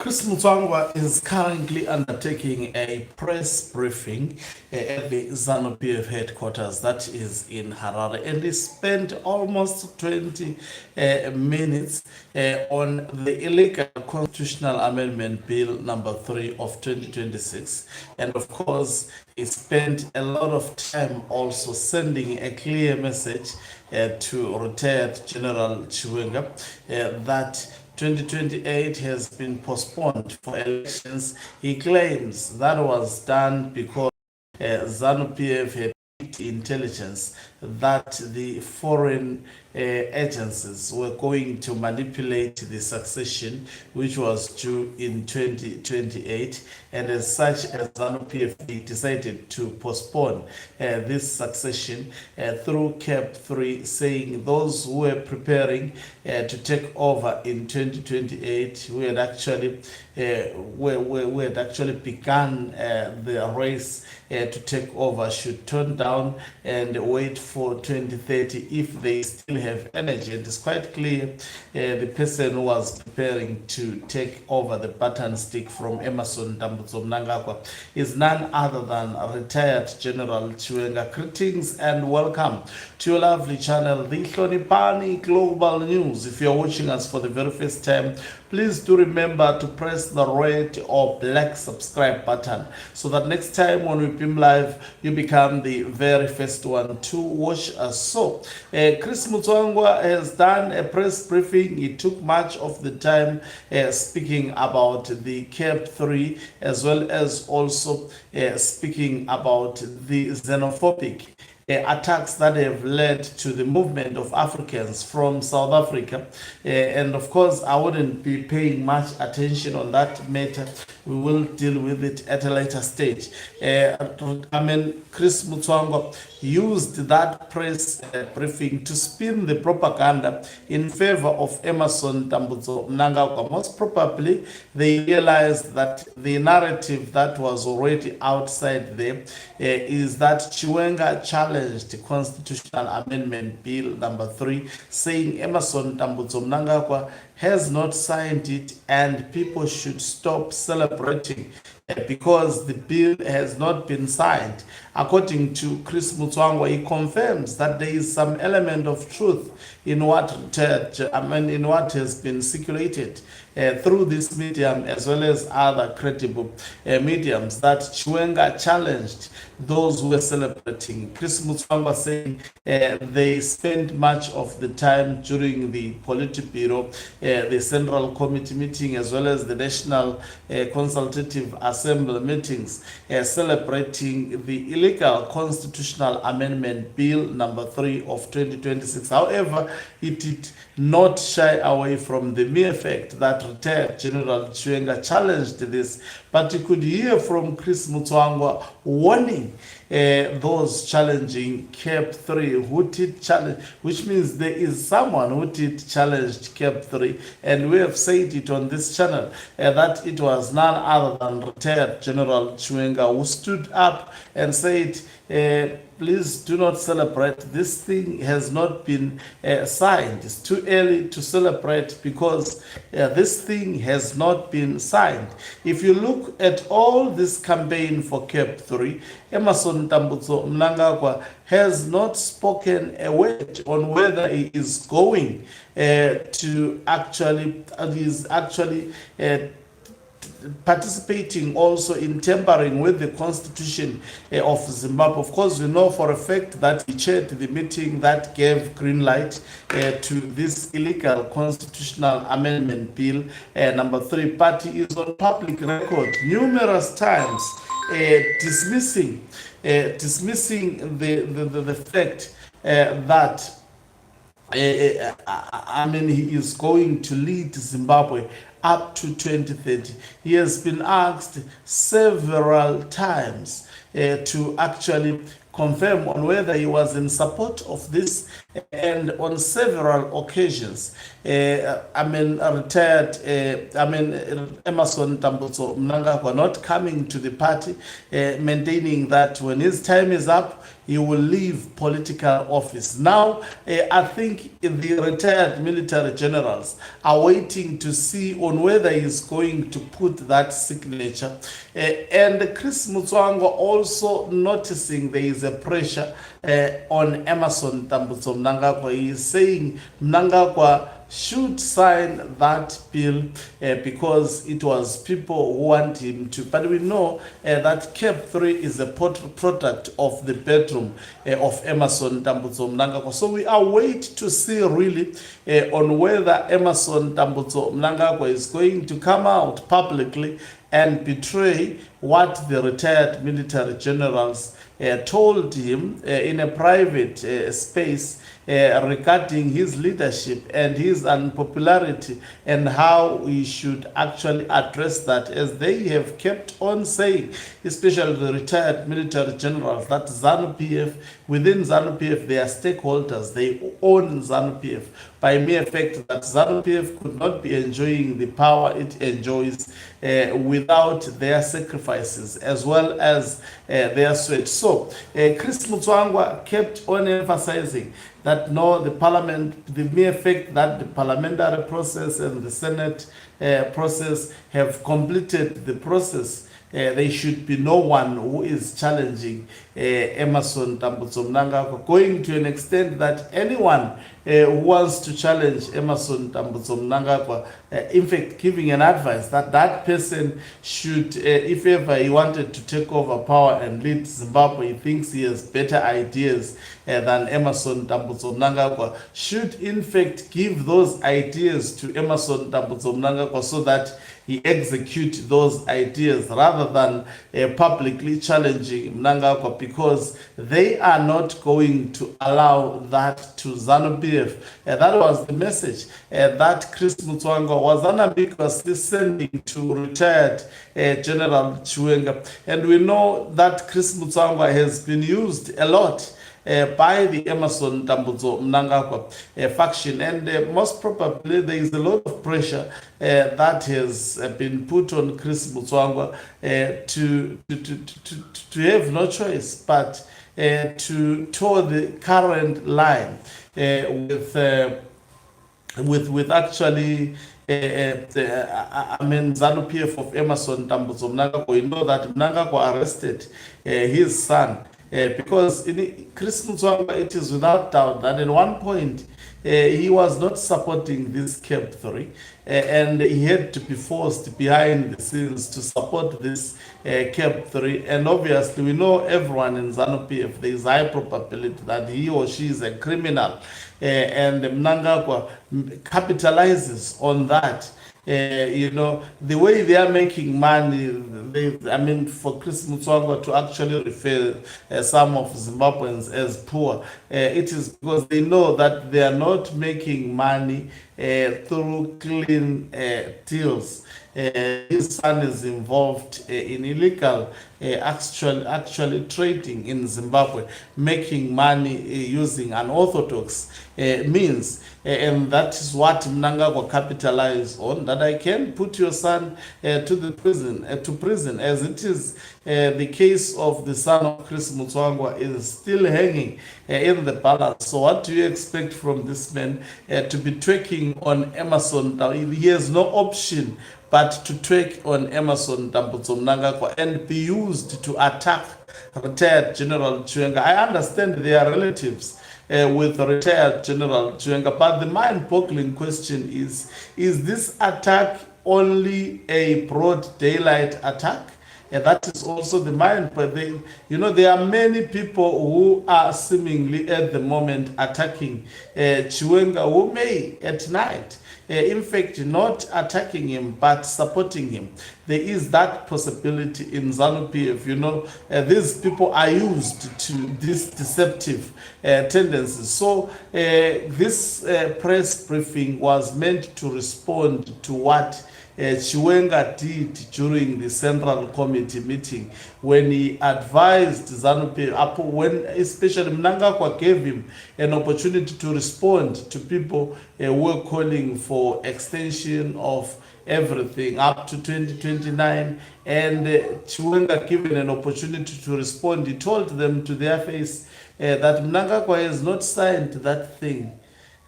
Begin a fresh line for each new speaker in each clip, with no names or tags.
Chris Mutsvanga is currently undertaking a press briefing at the ZANU-PF headquarters that is in Harare, and he spent almost 20 minutes on the illegal constitutional amendment bill number 3 of 2026, and of course he spent a lot of time also sending a clear message to retired General Chiwenga that 2028 has been postponed for elections. He claims that was done because ZANU-PF had intelligence that the foreign agencies were going to manipulate the succession, which was due in 2028, and as such, as ZANU-PF decided to postpone this succession through CAP 3, saying those who were preparing to take over in 2028, who had actually begun the race to take over, should turn down and wait for 2030 if they still have energy. It is quite clear the person who was preparing to take over the baton stick from Emerson Mnangagwa is none other than retired General Chiwenga. Greetings and welcome to your lovely channel, the Hlonipani Global News. If you're watching us for the very first time, please do remember to press the red or black subscribe button so that next time when we beam live, you become the very first one to watch us. So, Chris Mutsvanga has done a press briefing. He took much of the time speaking about the CAP 3 as well as also speaking about the xenophobic attacks that have led to the movement of Africans from South Africa. And of course, I wouldn't be paying much attention on that matter. We will deal with it at a later stage. Chris Mutsvanga used that press briefing to spin the propaganda in favor of Emerson Mnangagwa. Most probably, they realized that the narrative that was already outside there is that Chiwenga challenged the Constitutional Amendment Bill number 3, saying Emerson Mnangagwa has not signed it and people should stop celebrating because the bill has not been signed. According to Chris Mutsvanga, he confirms that there is some element of truth in what has been circulated through this medium as well as other credible mediums, that Chiwenga challenged those who were celebrating. Chris Mutsvanga saying they spent much of the time during the Politburo, the Central Committee meeting as well as the National Consultative Assembly meetings celebrating the illegal constitutional amendment bill number 3 of 2026. However, it did not shy away from the mere fact that retired General Chiwenga challenged this, but you could hear from Chris Mutsvanga warning those challenging CAP 3 who did challenge, which means there is someone who did challenge CAP 3, and we have said it on this channel that it was none other than retired General Chiwenga who stood up and said, please do not celebrate. This thing has not been signed. It's too early to celebrate because this thing has not been signed. If you look at all this campaign for CAP 3, Emerson Mnangagwa has not spoken a word on whether he is going to actually participating also in tampering with the constitution of Zimbabwe. Of course, we know for a fact that he chaired the meeting that gave green light to this illegal constitutional amendment bill number 3. But he is on public record numerous times dismissing the fact that he is going to lead Zimbabwe up to 2030. He has been asked several times to actually confirm on whether he was in support of this And on several occasions, retired, Emerson Tambutso Mnangagwa not coming to the party, maintaining that when his time is up, he will leave political office. Now, I think the retired military generals are waiting to see on whether he's going to put that signature. And Chris Mutsvanga also noticing there is a pressure on Emerson Tambutso Mnangagwa. He is saying Mnangagwa should sign that bill because it was people who want him to. But we know that CAP 3 is a product of the bedroom of Emerson Tambutso Mnangagwa. So we are waiting to see really on whether Emerson Tambutso Mnangagwa is going to come out publicly and betray what the retired military generals told him in a private space regarding his leadership and his unpopularity, and how we should actually address that, as they have kept on saying, especially the retired military generals, that ZANU-PF, within ZANU-PF, they are stakeholders, they own ZANU-PF, by mere fact that ZANU-PF could not be enjoying the power it enjoys without their sacrifices as well as their sweat. So Chris Mutsvanga kept on emphasizing that no, the parliament, the mere fact that the parliamentary process and the Senate process have completed the process, there should be no one who is challenging Emerson Tambutso Mnangagwa, going to an extent that anyone who wants to challenge Emerson Tambutso Mnangagwa, in fact, giving an advice that that person should, if ever he wanted to take over power and lead Zimbabwe, he thinks he has better ideas than Emerson Tambutso Mnangagwa, should in fact give those ideas to Emerson Tambutso Mnangagwa so that he execute those ideas rather than publicly challenging Mnangagwa, because they are not going to allow that to ZANU-PF. That was the message that Chris Mutsvanga was unambiguously sending to retired General Chiwenga. And we know that Chris Mutsvanga has been used a lot by the Emerson Tambutso Mnangagwa faction, and most probably there is a lot of pressure that has been put on Chris Mutsvanga to have no choice but to toe the current line with actually ZANU-PF of Emerson Tambutso Mnangagwa. We know that Mnangagwa arrested his son because in Chris Mutsvanga, it is without doubt that at one point he was not supporting this CAP 3 and he had to be forced behind the scenes to support this CAP 3. And obviously we know everyone in ZANU-PF, there is high probability that he or she is a criminal, and Mnangagwa capitalizes on that. The way they are making money, for Chris Mutsvanga to actually refer some of Zimbabweans as poor, it is because they know that they are not making money through clean deals. His son is involved in illegal actually trading in Zimbabwe, making money using unorthodox means, and that is what Mnangagwa capitalized on, that I can put your son to prison, as it is the case of the son of Chris Mutsvanga is still hanging in the balance. So what do you expect from this man to be twerking on Emerson? He has no option but to twerk on Emerson Tambutso Mnangagwa and be used to attack retired General Chiwenga. I understand they are relatives with retired General Chiwenga, but the mind-boggling question is this attack only a broad daylight attack? That is also the mind, but there are many people who are seemingly at the moment attacking Chiwenga, who may at night, in fact, not attacking him, but supporting him. There is that possibility in ZANU-PF. These people are used to this deceptive tendencies. So this press briefing was meant to respond to what Chiwenga did during the Central Committee meeting when he advised ZANU-PF, when especially Mnangagwa gave him an opportunity to respond to people who were calling for extension of everything up to 2029, and Chiwenga given an opportunity to respond. He told them to their face that Mnangagwa has not signed that thing.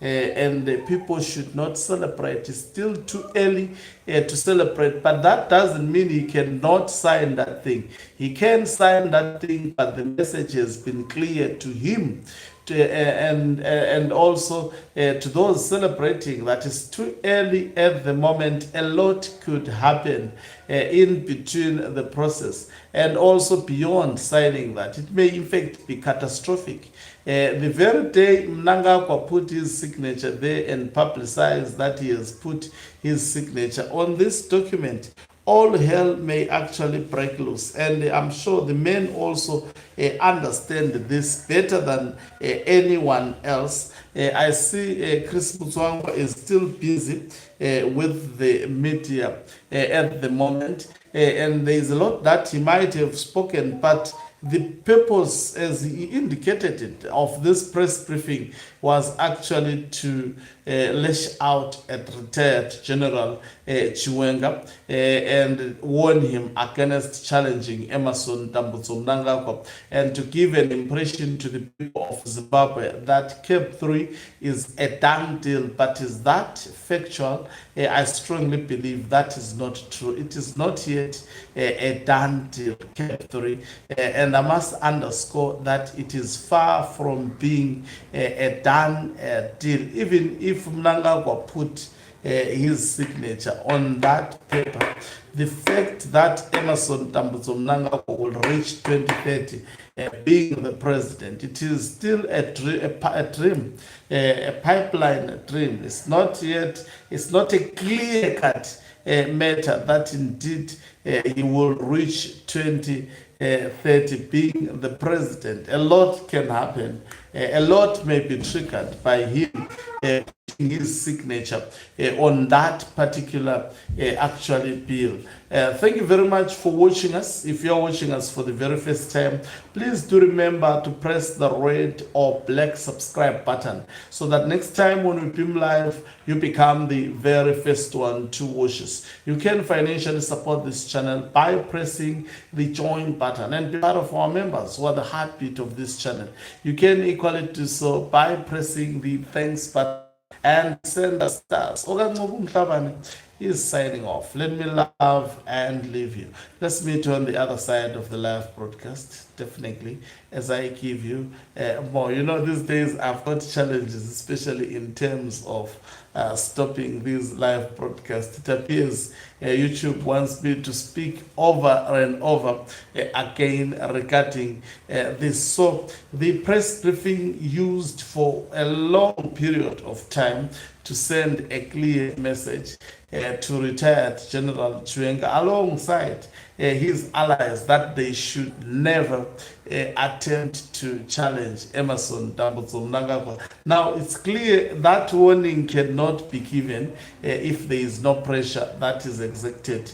And people should not celebrate. It's still too early to celebrate, but that doesn't mean he cannot sign that thing. He can sign that thing, but the message has been clear to him. And also to those celebrating that it's too early at the moment. A lot could happen in between the process, and also beyond signing that. It may in fact be catastrophic. The very day Mnangagwa put his signature there and publicized that he has put his signature on this document, all hell may actually break loose. And I'm sure the men also understand this better than anyone else. I see Chris Mutsvanga is still busy with the media at the moment. And there is a lot that he might have spoken, but the purpose, as he indicated it, of this press briefing was actually to lash out at retired General Chiwenga and warn him against challenging Emmerson Mnangagwa, and to give an impression to the people of Zimbabwe that Cape 3 is a done deal. But is that factual? I strongly believe that is not true. It is not yet a done deal, Cape 3. And I must underscore that it is far from being a done deal. Even if Mnangagwa put his signature on that paper, the fact that Emmerson Mnangagwa will reach 2030 being the president, it is still a dream, a pipeline dream. It's not yet, it's not a clear-cut matter that indeed he will reach 2030 being the president. A lot can happen. A lot may be triggered by him putting his signature on that particular actually bill. Thank you very much for watching us. If you're watching us for the very first time, please do remember to press the red or black subscribe button so that next time when we beam live, you become the very first one to watch us. You can financially support this channel by pressing the join button and be part of our members who are the heartbeat of this channel. You can equally do so by pressing the thanks button and send us stars. Is signing off. Let me love and leave you. Let's meet on the other side of the live broadcast, definitely, as I give you more. You know, these days I've got challenges, especially in terms of stopping these live broadcasts. It appears YouTube wants me to speak over and over again regarding this. So the press briefing used for a long period of time to send a clear message to retired General Chiwenga alongside his allies that they should never attempt to challenge Emmerson Mnangagwa. Now, it's clear that warning cannot be given if there is no pressure that is exerted